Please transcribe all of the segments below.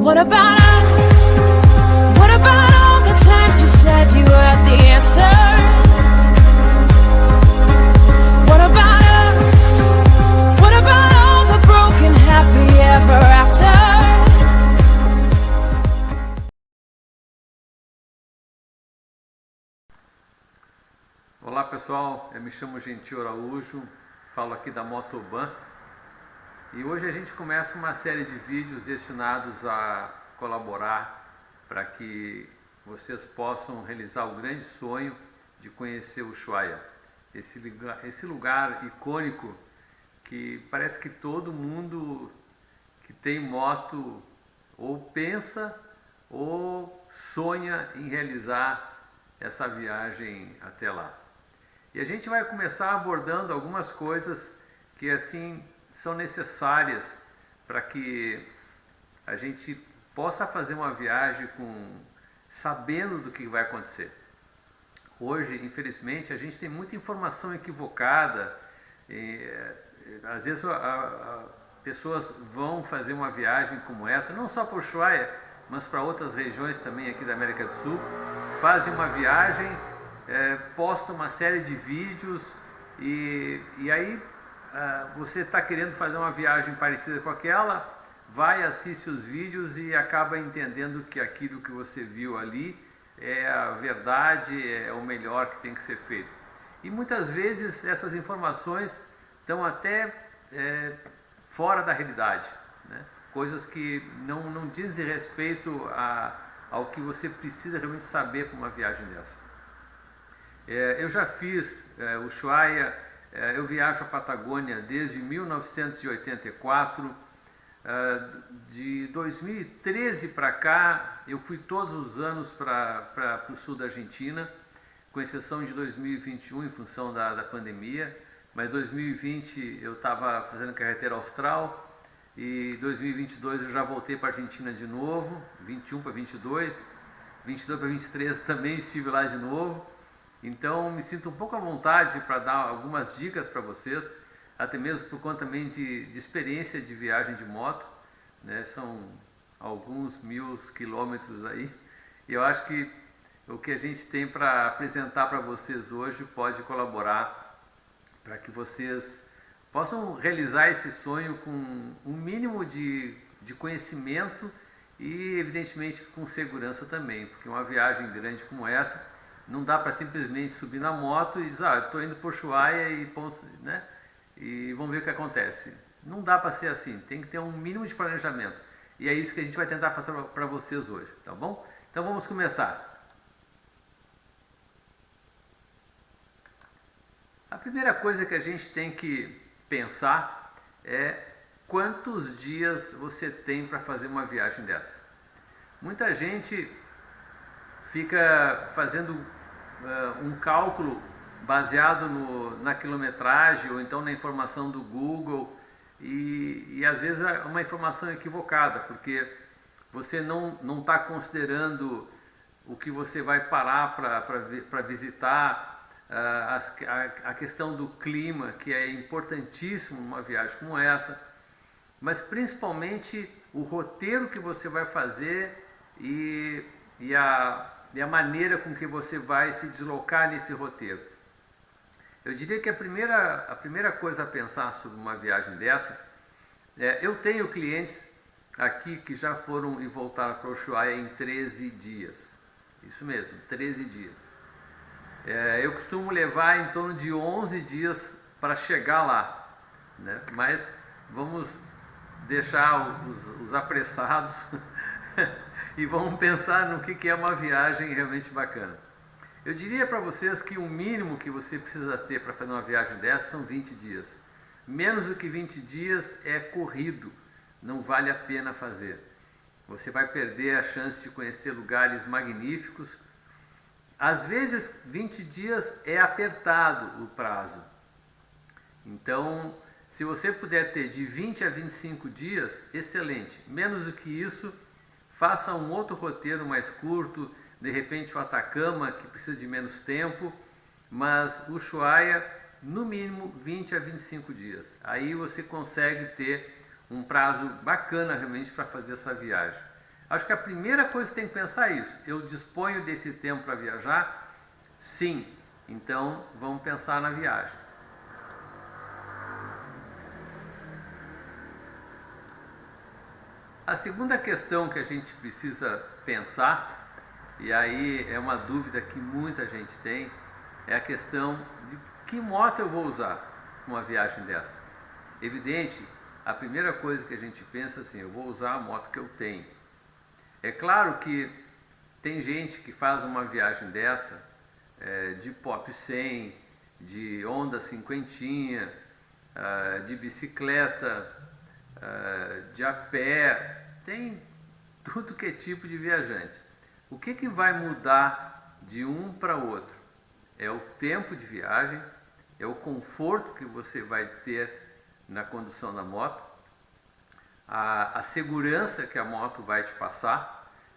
What about us? What about all the times you said you had the answers? What about us? What about all the broken happy ever afters? Olá pessoal, eu me chamo Gentil Araújo, falo aqui da Motoban e hoje a gente começa uma série de vídeos destinados a colaborar para que vocês possam realizar o grande sonho de conhecer Ushuaia, esse lugar icônico que parece que todo mundo que tem moto ou pensa ou sonha em realizar essa viagem até lá. E a gente vai começar abordando algumas coisas que assim são necessárias para que a gente possa fazer uma viagem sabendo do que vai acontecer. Hoje, infelizmente, a gente tem muita informação equivocada. Às vezes pessoas vão fazer uma viagem como essa, não só para o Ushuaia, mas para outras regiões também aqui da América do Sul, fazem uma viagem, posta uma série de vídeos e aí você está querendo fazer uma viagem parecida com aquela, vai, assiste os vídeos e acaba entendendo que aquilo que você viu ali é a verdade, é o melhor que tem que ser feito. E muitas vezes essas informações estão até fora da realidade, né? Coisas que não dizem respeito ao que você precisa realmente saber para uma viagem dessa. Eu já fiz Ushuaia, eu viajo a Patagônia desde 1984, de 2013 para cá eu fui todos os anos para o sul da Argentina, com exceção de 2021 em função da pandemia, mas 2020 eu estava fazendo carreteira austral e 2022 eu já voltei para a Argentina de novo, 21 para 22, 22 para 23 também estive lá de novo. Então me sinto um pouco à vontade para dar algumas dicas para vocês, até mesmo por conta também de experiência de viagem de moto, né? São alguns 1000 quilômetros aí, e eu acho que o que a gente tem para apresentar para vocês hoje pode colaborar para que vocês possam realizar esse sonho com um mínimo de conhecimento e evidentemente com segurança também, porque uma viagem grande como essa não dá para simplesmente subir na moto e dizer, estou indo para o Ushuaia e ponto, né? E vamos ver o que acontece. Não dá para ser assim, tem que ter um mínimo de planejamento. E é isso que a gente vai tentar passar para vocês hoje, tá bom? Então vamos começar. A primeira coisa que a gente tem que pensar é quantos dias você tem para fazer uma viagem dessa. Muita gente fica fazendo um cálculo baseado na quilometragem ou então na informação do Google e às vezes é uma informação equivocada, porque você não está considerando o que você vai parar para visitar, a questão do clima, que é importantíssimo numa viagem como essa, mas principalmente o roteiro que você vai fazer e a maneira com que você vai se deslocar nesse roteiro. Eu diria que a primeira coisa a pensar sobre uma viagem dessa, eu tenho clientes aqui que já foram e voltaram para o Ushuaia em 13 dias. Isso mesmo, 13 dias. Eu costumo levar em torno de 11 dias para chegar lá, né? Mas vamos deixar os apressados e vamos pensar no que é uma viagem realmente bacana. Eu diria para vocês que o mínimo que você precisa ter para fazer uma viagem dessa são 20 dias. Menos do que 20 dias é corrido, não vale a pena fazer. Você vai perder a chance de conhecer lugares magníficos. Às vezes 20 dias é apertado o prazo. Então, se você puder ter de 20 a 25 dias, excelente. Menos do que isso, faça um outro roteiro mais curto, de repente o Atacama, que precisa de menos tempo, mas o Ushuaia, no mínimo 20 a 25 dias. Aí você consegue ter um prazo bacana realmente para fazer essa viagem. Acho que a primeira coisa que tem que pensar é isso. Eu disponho desse tempo para viajar? Sim. Então, vamos pensar na viagem. A segunda questão que a gente precisa pensar, e aí é uma dúvida que muita gente tem, é a questão de que moto eu vou usar numa viagem dessa. Evidente, a primeira coisa que a gente pensa assim, eu vou usar a moto que eu tenho. É claro que tem gente que faz uma viagem dessa, de Pop 100, de Honda cinquentinha, de bicicleta, de a pé, tem tudo que é tipo de viajante. O que vai mudar de um para outro? É o tempo de viagem, é o conforto que você vai ter na condução da moto, a segurança que a moto vai te passar,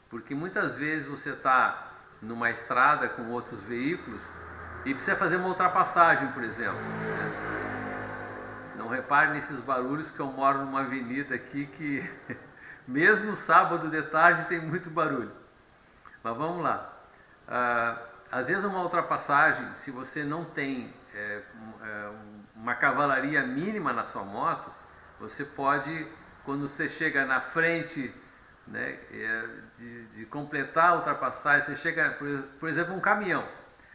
porque muitas vezes você está numa estrada com outros veículos e precisa fazer uma ultrapassagem, por exemplo. Não repare nesses barulhos, que eu moro numa avenida aqui que mesmo sábado de tarde tem muito barulho. Mas vamos lá. Às vezes uma ultrapassagem, se você não tem uma cavalaria mínima na sua moto, você pode, quando você chega na frente, né, de completar a ultrapassagem, você chega, por exemplo, um caminhão.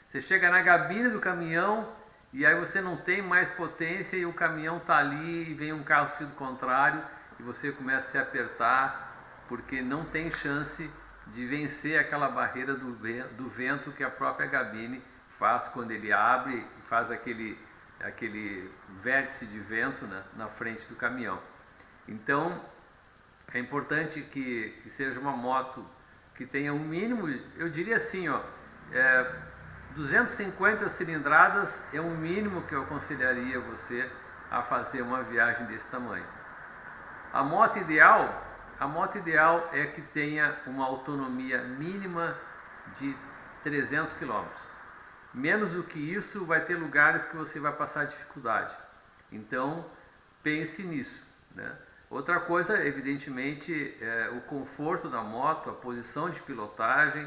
Você chega na gabine do caminhão e aí você não tem mais potência e o caminhão está ali e vem um carro sentido contrário e você começa a se apertar porque não tem chance de vencer aquela barreira do vento que a própria gabine faz quando ele abre e faz aquele vértice de vento na frente do caminhão. Então é importante que seja uma moto que tenha um mínimo, eu diria assim, 250 cilindradas é o mínimo que eu aconselharia você a fazer uma viagem desse tamanho. A moto ideal é que tenha uma autonomia mínima de 300 km. Menos do que isso, vai ter lugares que você vai passar dificuldade. Então, pense nisso, né? Outra coisa, evidentemente, é o conforto da moto, a posição de pilotagem.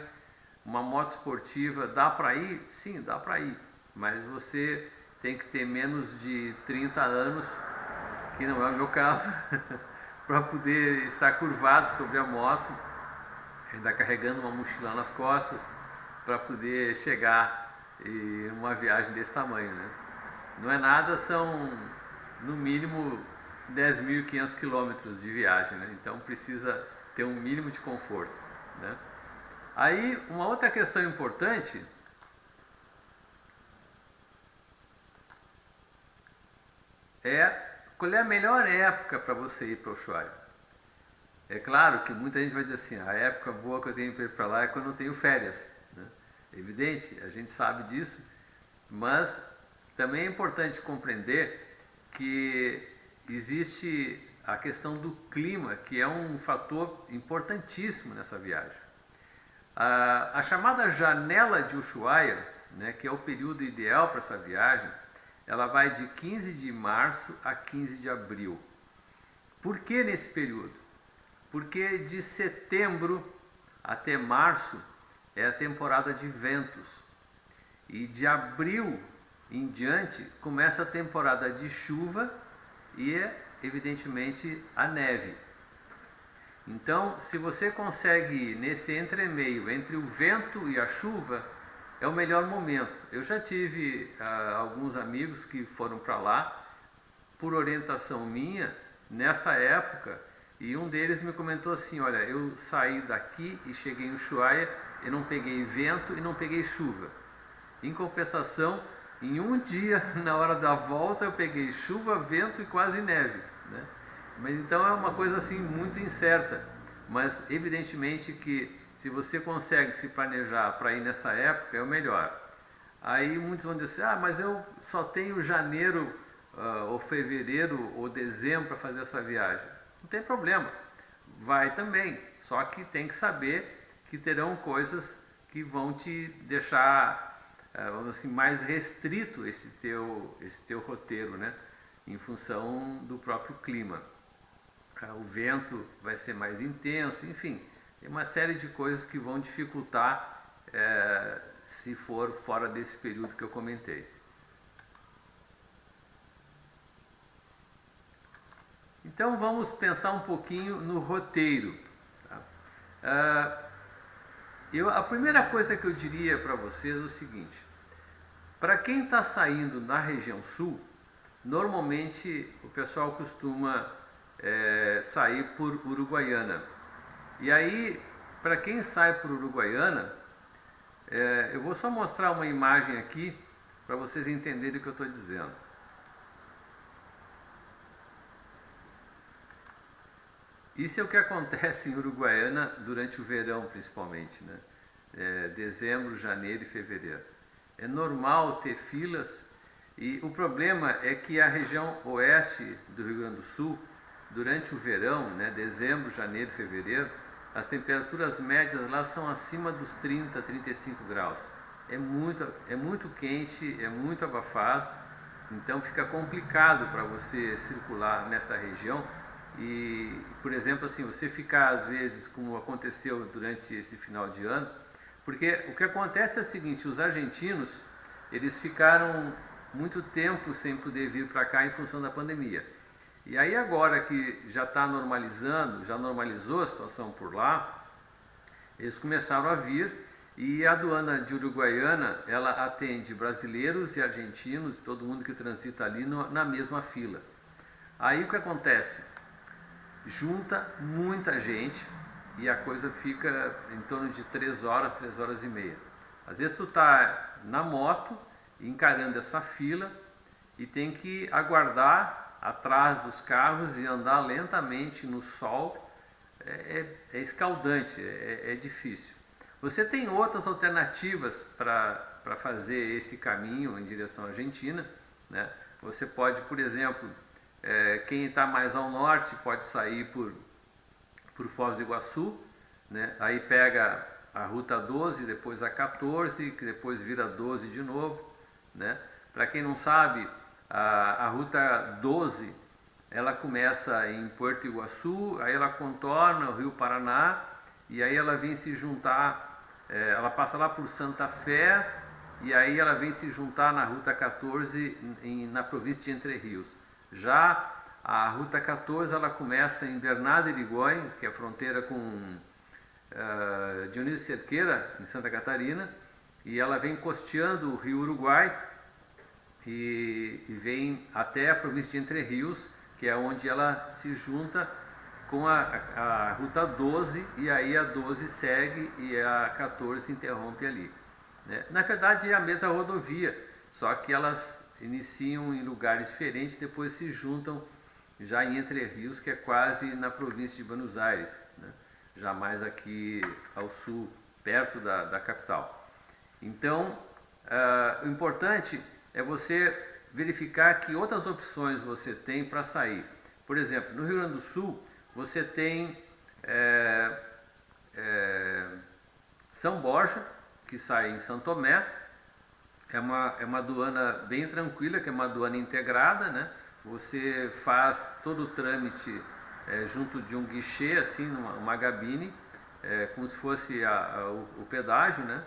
Uma moto esportiva, dá para ir? Sim, dá para ir, mas você tem que ter menos de 30 anos, que não é o meu caso, para poder estar curvado sobre a moto, ainda carregando uma mochila nas costas, para poder chegar em uma viagem desse tamanho, né? Não é nada, são no mínimo 10.500 quilômetros de viagem, né? Então precisa ter um mínimo de conforto, né? Aí, uma outra questão importante é qual é a melhor época para você ir para o Ushuaia. É claro que muita gente vai dizer assim, a época boa que eu tenho para ir para lá é quando eu tenho férias, né? É evidente, a gente sabe disso, mas também é importante compreender que existe a questão do clima, que é um fator importantíssimo nessa viagem. A chamada janela de Ushuaia, né, que é o período ideal para essa viagem, ela vai de 15 de março a 15 de abril. Por que nesse período? Porque de setembro até março é a temporada de ventos. E de abril em diante começa a temporada de chuva e, evidentemente, a neve. Então, se você consegue ir nesse entremeio entre o vento e a chuva, é o melhor momento. Eu já tive alguns amigos que foram para lá, por orientação minha, nessa época, e um deles me comentou assim, olha, eu saí daqui e cheguei em Ushuaia, eu não peguei vento e não peguei chuva. Em compensação, em um dia, na hora da volta, eu peguei chuva, vento e quase neve, né? Mas então é uma coisa assim muito incerta, mas evidentemente que se você consegue se planejar para ir nessa época é o melhor. Aí muitos vão dizer assim, mas eu só tenho janeiro ou fevereiro ou dezembro para fazer essa viagem. Não tem problema, vai também, só que tem que saber que terão coisas que vão te deixar assim, mais restrito esse teu roteiro, né? Em função do próprio clima. O vento vai ser mais intenso, enfim, e uma série de coisas que vão dificultar se for fora desse período que eu comentei. Então vamos pensar um pouquinho no roteiro. Tá? A primeira coisa que eu diria para vocês é o seguinte: para quem está saindo na região sul, normalmente o pessoal costuma sair por Uruguaiana. E aí, para quem sai por Uruguaiana, eu vou só mostrar uma imagem aqui para vocês entenderem o que eu estou dizendo. Isso é o que acontece em Uruguaiana durante o verão, principalmente, né? Dezembro, janeiro e fevereiro. É normal ter filas, e o problema é que a região oeste do Rio Grande do Sul, durante o verão, né, dezembro, janeiro e fevereiro, as temperaturas médias lá são acima dos 30, 35 graus. É muito quente, é muito abafado, então fica complicado para você circular nessa região. E, por exemplo, assim, você ficar às vezes, como aconteceu durante esse final de ano, porque o que acontece é o seguinte: os argentinos, eles ficaram muito tempo sem poder vir para cá em função da pandemia. E aí agora que já está normalizando, já normalizou a situação por lá, eles começaram a vir, e a aduana de Uruguaiana, ela atende brasileiros e argentinos, todo mundo que transita ali na mesma fila. Aí o que acontece? Junta muita gente e a coisa fica em torno de 3 horas, 3 horas e meia. Às vezes tu está na moto encarando essa fila e tem que aguardar atrás dos carros e andar lentamente no sol. É escaldante, é difícil. Você tem outras alternativas para fazer esse caminho em direção à Argentina, né? Você pode, por exemplo, quem está mais ao norte pode sair por Foz do Iguaçu, né? Aí pega a Ruta 12, depois a 14, que depois vira 12 de novo, né? Para quem não sabe, a Ruta 12, ela começa em Puerto Iguaçu, aí ela contorna o Rio Paraná, e aí ela vem se juntar, ela passa lá por Santa Fé, e aí ela vem se juntar na Ruta 14 na província de Entre Rios. Já a Ruta 14, ela começa em Bernardo de Irigoyen, que é a fronteira com Dionísio Cerqueira, em Santa Catarina, e ela vem costeando o Rio Uruguai e vem até a província de Entre Rios, que é onde ela se junta com a Ruta 12, e aí a 12 segue e a 14 interrompe ali, né? Na verdade é a mesma rodovia, só que elas iniciam em lugares diferentes, depois se juntam já em Entre Rios, que é quase na província de Buenos Aires, né? Já mais aqui ao sul, perto da capital. Então, o importante é você verificar que outras opções você tem para sair. Por exemplo, no Rio Grande do Sul, você tem São Borja, que sai em São Tomé. É uma aduana bem tranquila, que é uma aduana integrada, né? Você faz todo o trâmite junto de um guichê, assim, uma cabine, como se fosse o pedágio, né?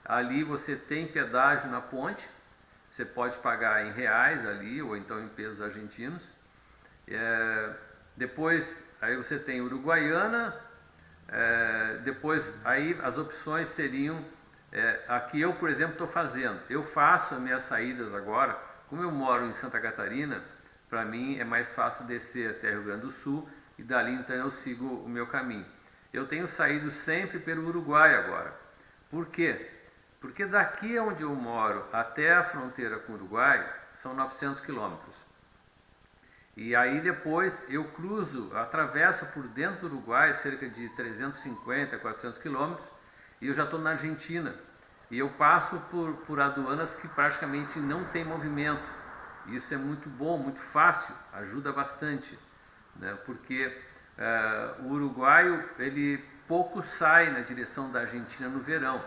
Ali você tem pedágio na ponte, você pode pagar em reais ali, ou então em pesos argentinos. Depois, aí você tem Uruguaiana, depois aí as opções seriam, aqui eu, por exemplo, estou fazendo, eu faço as minhas saídas agora, como eu moro em Santa Catarina, para mim é mais fácil descer até Rio Grande do Sul, e dali então eu sigo o meu caminho. Eu tenho saído sempre pelo Uruguai agora. Por quê? Porque daqui onde eu moro até a fronteira com o Uruguai são 900 quilômetros. E aí depois eu atravesso por dentro do Uruguai cerca de 350, 400 quilômetros, e eu já estou na Argentina. E eu passo por aduanas que praticamente não tem movimento. Isso é muito bom, muito fácil, ajuda bastante, né? Porque o uruguaio, ele pouco sai na direção da Argentina no verão.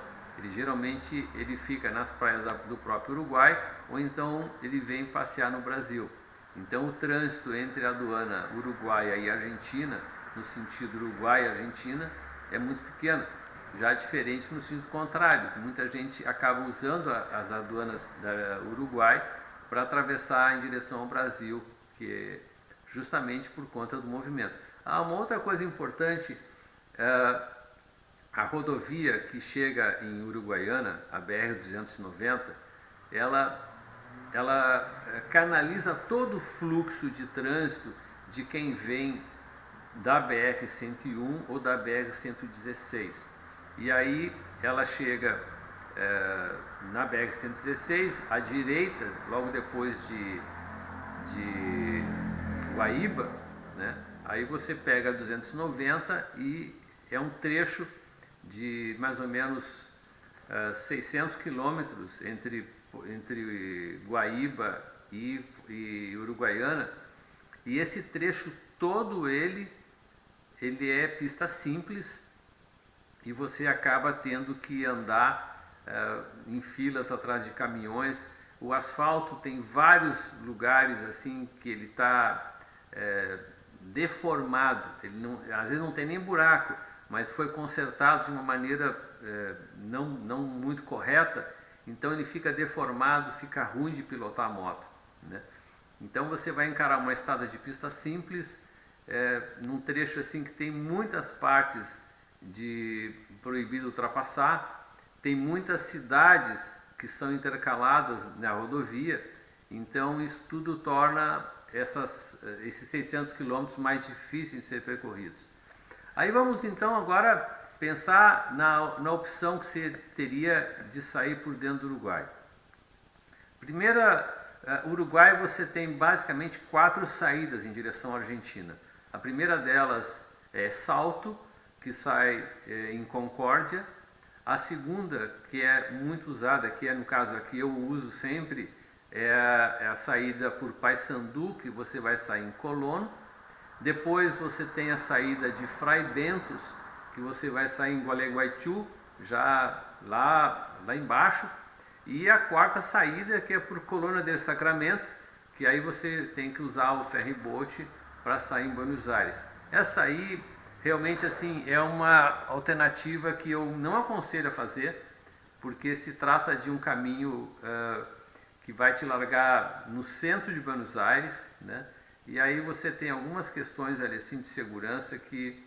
Geralmente ele fica nas praias do próprio Uruguai, ou então ele vem passear no Brasil. Então o trânsito entre a aduana uruguaia e Argentina, no sentido Uruguai e Argentina, é muito pequena. Já diferente no sentido contrário, que muita gente acaba usando as aduanas da Uruguai para atravessar em direção ao Brasil, que é justamente por conta do movimento. Uma outra coisa importante, a rodovia que chega em Uruguaiana, a BR-290, ela canaliza todo o fluxo de trânsito de quem vem da BR-101 ou da BR-116. E aí ela chega na BR-116, à direita, logo depois de Guaíba, né? Aí você pega a 290 e é um trecho de mais ou menos 600 quilômetros entre Guaíba e Uruguaiana, e esse trecho todo ele é pista simples e você acaba tendo que andar em filas atrás de caminhões. O asfalto tem vários lugares assim que ele está deformado, ele não, às vezes não tem nem buraco, mas foi consertado de uma maneira não muito correta, então ele fica deformado, fica ruim de pilotar a moto, né? Então você vai encarar uma estrada de pista simples, num trecho assim que tem muitas partes de proibido ultrapassar, tem muitas cidades que são intercaladas na rodovia, então isso tudo torna esses 600 quilômetros mais difíceis de ser percorridos. Aí vamos então agora pensar na opção que você teria de sair por dentro do Uruguai. Primeira, Uruguai você tem basicamente 4 saídas em direção à Argentina. A primeira delas é Salto, que sai em Concórdia. A segunda, que é muito usada, que é no caso aqui eu uso sempre, é a saída por Paysandú, que você vai sair em Colón. Depois você tem a saída de Fray Bentos, que você vai sair em Gualeguaychú, já lá embaixo. E a quarta saída, que é por Colônia del Sacramento, que aí você tem que usar o ferry-boat para sair em Buenos Aires. Essa aí, realmente assim, é uma alternativa que eu não aconselho a fazer, porque se trata de um caminho que vai te largar no centro de Buenos Aires, né? E aí você tem algumas questões ali, assim, de segurança que,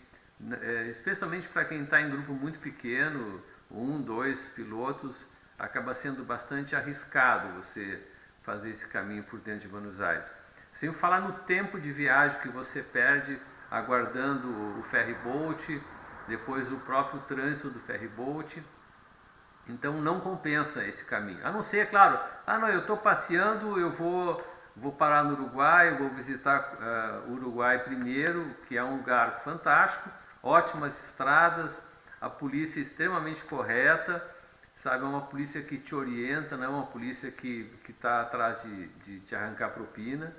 especialmente para quem está em grupo muito pequeno, 1, 2 pilotos, acaba sendo bastante arriscado você fazer esse caminho por dentro de Buenos Aires. Sem falar no tempo de viagem que você perde aguardando o ferry-boat, depois o próprio trânsito do ferry-boat. Então não compensa esse caminho. A não ser, é claro, não, eu estou passeando, eu vou parar no Uruguai, eu vou visitar o Uruguai primeiro, que é um lugar fantástico, ótimas estradas, a polícia é extremamente correta, sabe, é uma polícia que te orienta, não é uma polícia que está atrás de te arrancar propina,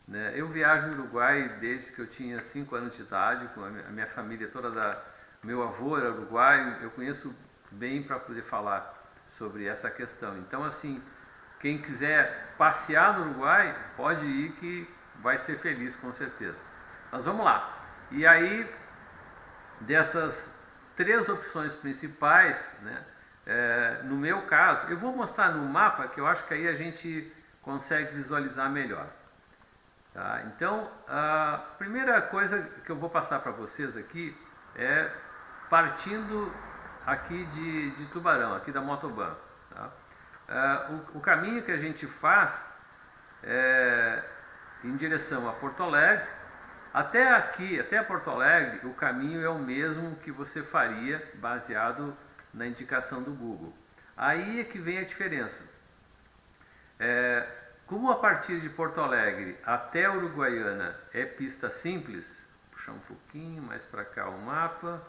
né? Eu viajo no Uruguai desde que eu tinha 5 anos de idade, com a minha família toda, meu avô era uruguaio, eu conheço bem para poder falar sobre essa questão. Então, assim, quem quiser passear no Uruguai, pode ir que vai ser feliz com certeza. Mas vamos lá. E aí, dessas 3 opções principais, né, no meu caso, eu vou mostrar no mapa que eu acho que aí a gente consegue visualizar melhor. Tá? Então, a primeira coisa que eu vou passar para vocês aqui é partindo aqui de Tubarão, aqui da Motoban. Tá? O caminho que a gente faz em direção a Porto Alegre, até aqui, até Porto Alegre, o caminho é o mesmo que você faria baseado na indicação do Google. Aí é que vem a diferença. Como a partir de Porto Alegre até Uruguaiana é pista simples, vou puxar um pouquinho mais para cá o mapa,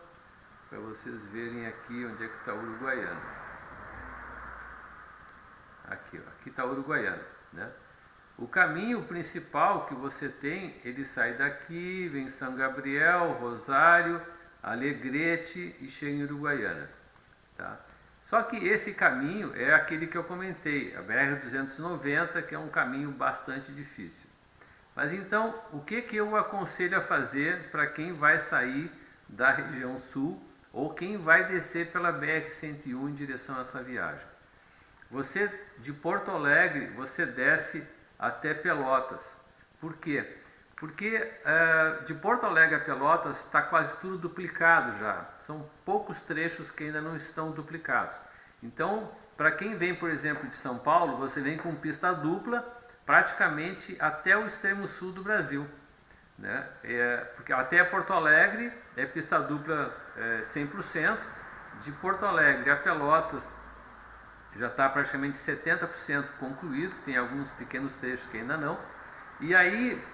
para vocês verem aqui onde é que está Uruguaiana. Aqui está Uruguaiana, né? O caminho principal que você tem, ele sai daqui, vem São Gabriel, Rosário, Alegrete e chega em Uruguaiana. Tá? Só que esse caminho é aquele que eu comentei, a BR-290, que é um caminho bastante difícil. Mas então, o que eu aconselho a fazer para quem vai sair da região sul ou quem vai descer pela BR-101 em direção a essa viagem. Você, de Porto Alegre, você desce até Pelotas. Por quê? Porque de Porto Alegre a Pelotas está quase tudo duplicado já. São poucos trechos que ainda não estão duplicados. Então, para quem vem, por exemplo, de São Paulo, você vem com pista dupla praticamente até o extremo sul do Brasil, né? Porque até Porto Alegre é pista dupla 100%. De Porto Alegre a Pelotas já está praticamente 70% concluído, tem alguns pequenos trechos que ainda não. E aí,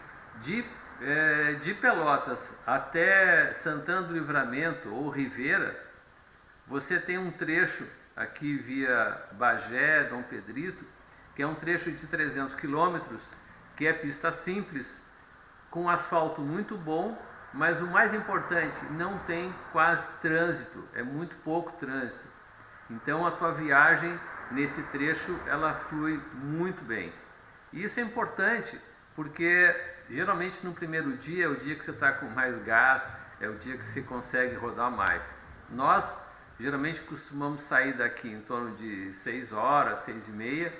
de Pelotas até Santana do Livramento ou Rivera, você tem um trecho aqui via Bagé, Dom Pedrito, que é um trecho de 300 quilômetros, que é pista simples, com asfalto muito bom, mas o mais importante, não tem quase trânsito, é muito pouco trânsito. Então a tua viagem nesse trecho, ela flui muito bem. E isso é importante, porque geralmente no primeiro dia é o dia que você está com mais gás, é o dia que você consegue rodar mais. Nós geralmente costumamos sair daqui em torno de 6 horas, 6 e meia,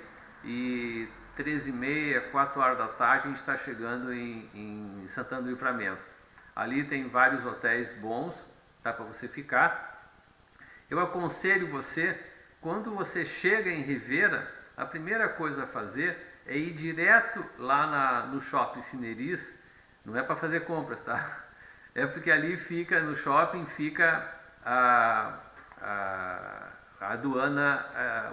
e 13 e meia, 4 horas da tarde a gente está chegando em Santana do Livramento. Ali tem vários hotéis bons, dá para você ficar. Eu aconselho você, quando você chega em Rivera, a primeira coisa a fazer é ir direto lá no Shopping Cineris. Não é para fazer compras, tá? É porque ali fica, no shopping, fica a aduana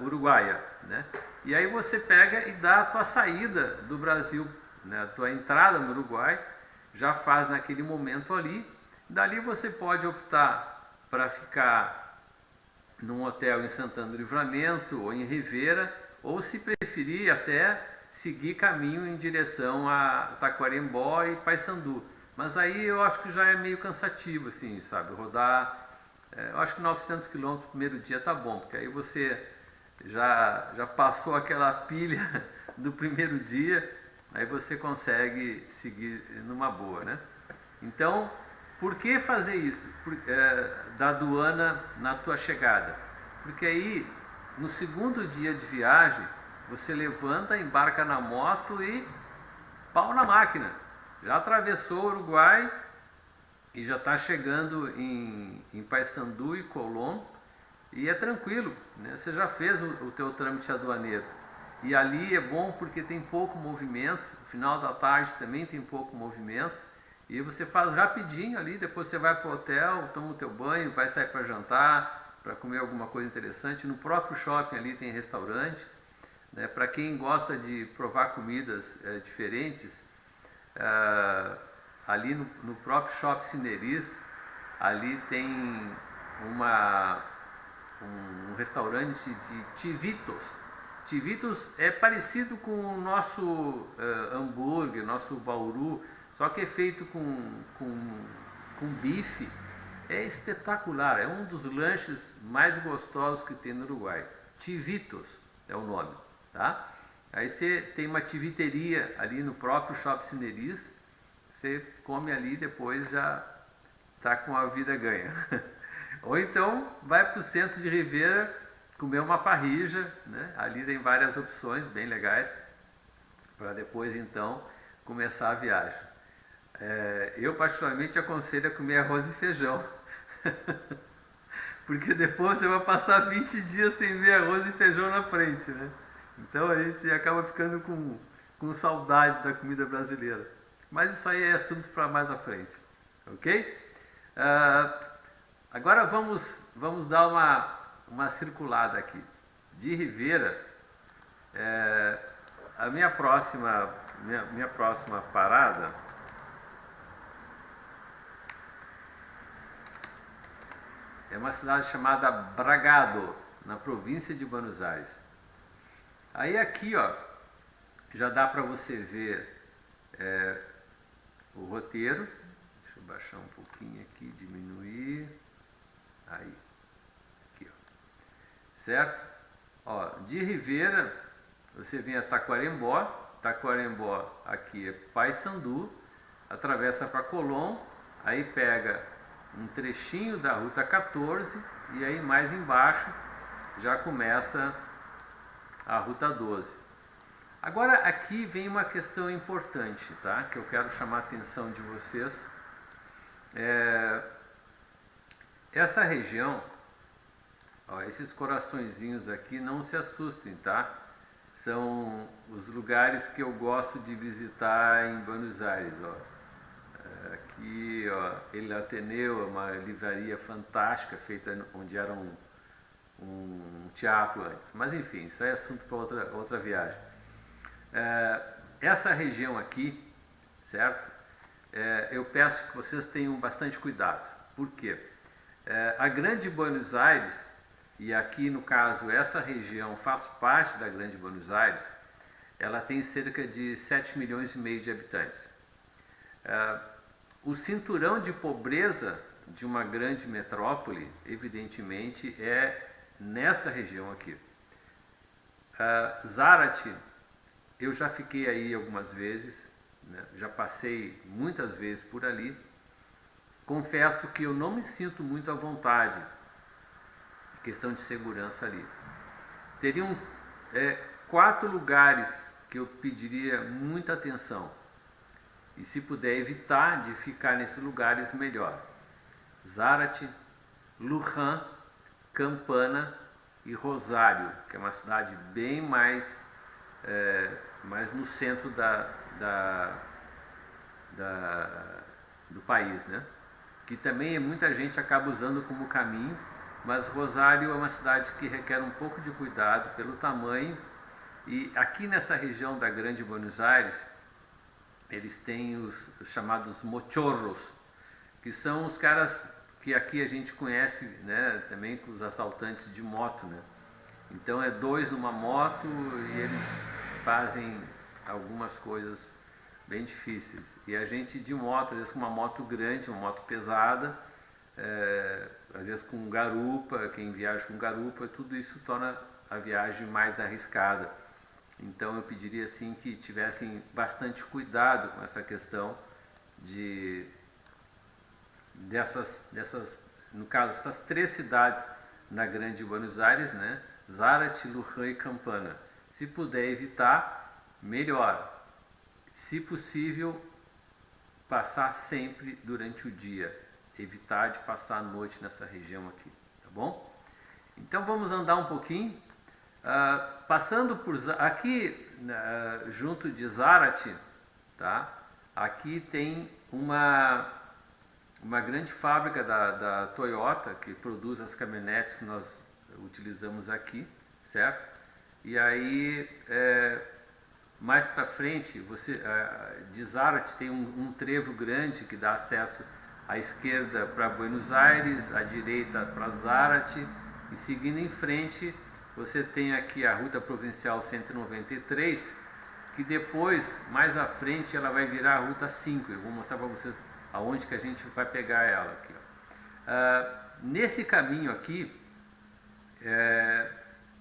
uruguaia, né? E aí você pega e dá a tua saída do Brasil, né? A tua entrada no Uruguai, já faz naquele momento ali. Dali você pode optar para ficar num hotel em Santana do Livramento ou em Rivera, ou se preferir até seguir caminho em direção a Taquarembó e Paissandu. Mas aí eu acho que já é meio cansativo, assim, sabe? Rodar, eu acho que 900 km no primeiro dia tá bom, porque aí você já passou aquela pilha do primeiro dia, aí você consegue seguir numa boa, né? Então, por que fazer isso? Da aduana na tua chegada? Porque aí, no segundo dia de viagem, você levanta, embarca na moto e pau na máquina. Já atravessou o Uruguai e já está chegando em Paissandu e Colón, e é tranquilo, né? Você já fez o teu trâmite aduaneiro. E ali é bom porque tem pouco movimento, no final da tarde também tem pouco movimento, e você faz rapidinho ali, depois você vai para o hotel, toma o teu banho, vai sair para jantar, para comer alguma coisa interessante. No próprio shopping ali tem restaurante, né? Para quem gosta de provar comidas diferentes, ali no próprio Shopping Cineris, ali tem um restaurante de Tivitos. Tivitos é parecido com o nosso hambúrguer, nosso bauru, só que é feito com bife. É espetacular, é um dos lanches mais gostosos que tem no Uruguai. Tivitos é o nome, tá? Aí você tem uma tiviteria ali no próprio Shopping Cineris, você come ali e depois já está com a vida ganha. Ou então vai para o centro de Rivera comer uma parrilla, né? Ali tem várias opções bem legais para depois então começar a viagem. Eu particularmente aconselho a comer arroz e feijão, porque depois você vai passar 20 dias sem ver arroz e feijão na frente, né? Então a gente acaba ficando com saudades da comida brasileira. Mas isso aí é assunto para mais à frente, ok? Agora vamos dar uma circulada aqui. De Rivera, a minha próxima parada é uma cidade chamada Bragado, na província de Buenos Aires. Aí aqui, ó, já dá para você ver o roteiro. Deixa eu baixar um pouquinho aqui, diminuir. Aí, aqui, ó. Certo? Ó, de Rivera, você vem a Taquarembó. Taquarembó aqui é Paissandu, atravessa para Colón, aí pega um trechinho da Ruta 14 e aí mais embaixo já começa a Ruta 12. Agora aqui vem uma questão importante, tá? Que eu quero chamar a atenção de vocês. Essa região, ó, esses coraçõezinhos aqui, não se assustem, tá? São os lugares que eu gosto de visitar em Buenos Aires, ó. Aqui, ó, El Ateneu, uma livraria fantástica feita onde era um teatro antes. Mas enfim, isso é assunto para outra viagem. Essa região aqui, certo? Eu peço que vocês tenham bastante cuidado. Por quê? A Grande Buenos Aires, e aqui no caso essa região faz parte da Grande Buenos Aires, ela tem cerca de 7 milhões e meio de habitantes. O cinturão de pobreza de uma grande metrópole, evidentemente, é nesta região aqui. Zárate, eu já fiquei aí algumas vezes, né? Já passei muitas vezes por ali. Confesso que eu não me sinto muito à vontade em questão de segurança ali. Teriam 4 lugares que eu pediria muita atenção. E se puder evitar de ficar nesses lugares, melhor. Zárate, Luján, Campana e Rosário, que é uma cidade bem mais no centro do país, né? Que também muita gente acaba usando como caminho, mas Rosário é uma cidade que requer um pouco de cuidado pelo tamanho. E aqui nessa região da Grande Buenos Aires, eles têm os chamados mochorros, que são os caras que aqui a gente conhece, né, também com os assaltantes de moto, né? Então 2 numa moto e eles fazem algumas coisas bem difíceis. E a gente de moto, às vezes com uma moto grande, uma moto pesada, às vezes com garupa, quem viaja com garupa, tudo isso torna a viagem mais arriscada. Então eu pediria assim que tivessem bastante cuidado com essa questão dessas, no caso, essas 3 cidades na Grande Buenos Aires, né? Zárate, Luján e Campana. Se puder evitar, melhor. Se possível, passar sempre durante o dia. Evitar de passar a noite nessa região aqui, tá bom? Então vamos andar um pouquinho. Passando por aqui, junto de Zárate, tá? Aqui tem uma grande fábrica da Toyota que produz as caminhonetes que nós utilizamos aqui, certo? E aí, mais para frente, de Zárate tem um trevo grande que dá acesso à esquerda para Buenos Aires, à direita para Zárate, e seguindo em frente você tem aqui a Ruta Provincial 193, que depois, mais à frente, ela vai virar a Ruta 5. Eu vou mostrar para vocês aonde que a gente vai pegar ela aqui. Nesse caminho aqui,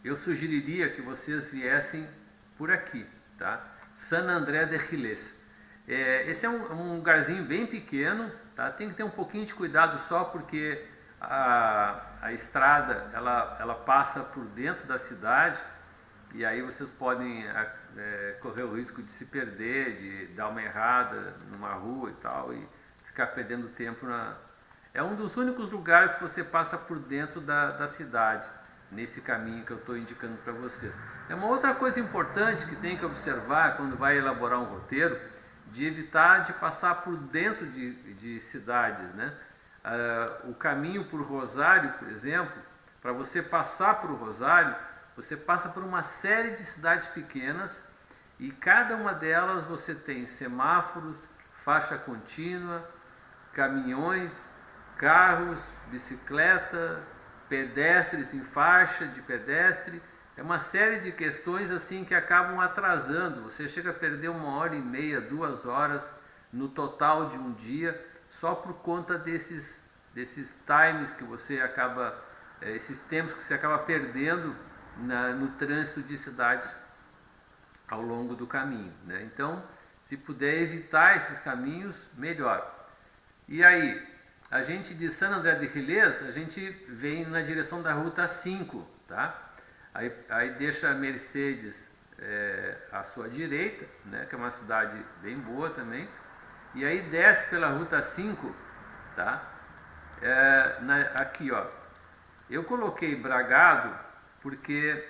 eu sugeriria que vocês viessem por aqui, tá? San André de Giles. Esse é um lugarzinho bem pequeno, tá? Tem que ter um pouquinho de cuidado só porque a estrada ela passa por dentro da cidade e aí vocês podem correr o risco de se perder, de dar uma errada numa rua e tal e ficar perdendo tempo É um dos únicos lugares que você passa por dentro da cidade, nesse caminho que eu estou indicando para vocês. É uma outra coisa importante que tem que observar quando vai elaborar um roteiro, de evitar de passar por dentro de cidades, né? O caminho por Rosário, por exemplo, para você passar por Rosário, você passa por uma série de cidades pequenas e cada uma delas você tem semáforos, faixa contínua, caminhões, carros, bicicleta, pedestres em faixa de pedestre. É uma série de questões assim que acabam atrasando. Você chega a perder 1h30, 2 horas no total de um dia, só por conta desses times que você acaba, esses tempos que você acaba perdendo no trânsito de cidades ao longo do caminho, né? Então, se puder evitar esses caminhos, melhor. E aí, a gente de San André de Giles, a gente vem na direção da Ruta 5, tá? Aí deixa a Mercedes à sua direita, né, que é uma cidade bem boa também, e aí desce pela Ruta 5, tá? Aqui, ó, eu coloquei Bragado porque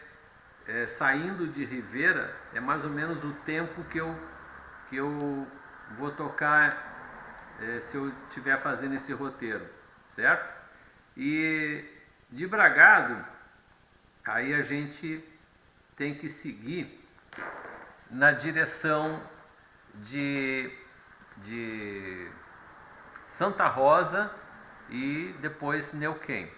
saindo de Rivera é mais ou menos o tempo que eu vou tocar se eu estiver fazendo esse roteiro, certo? E de Bragado, aí a gente tem que seguir na direção de Santa Rosa e depois Neuquén.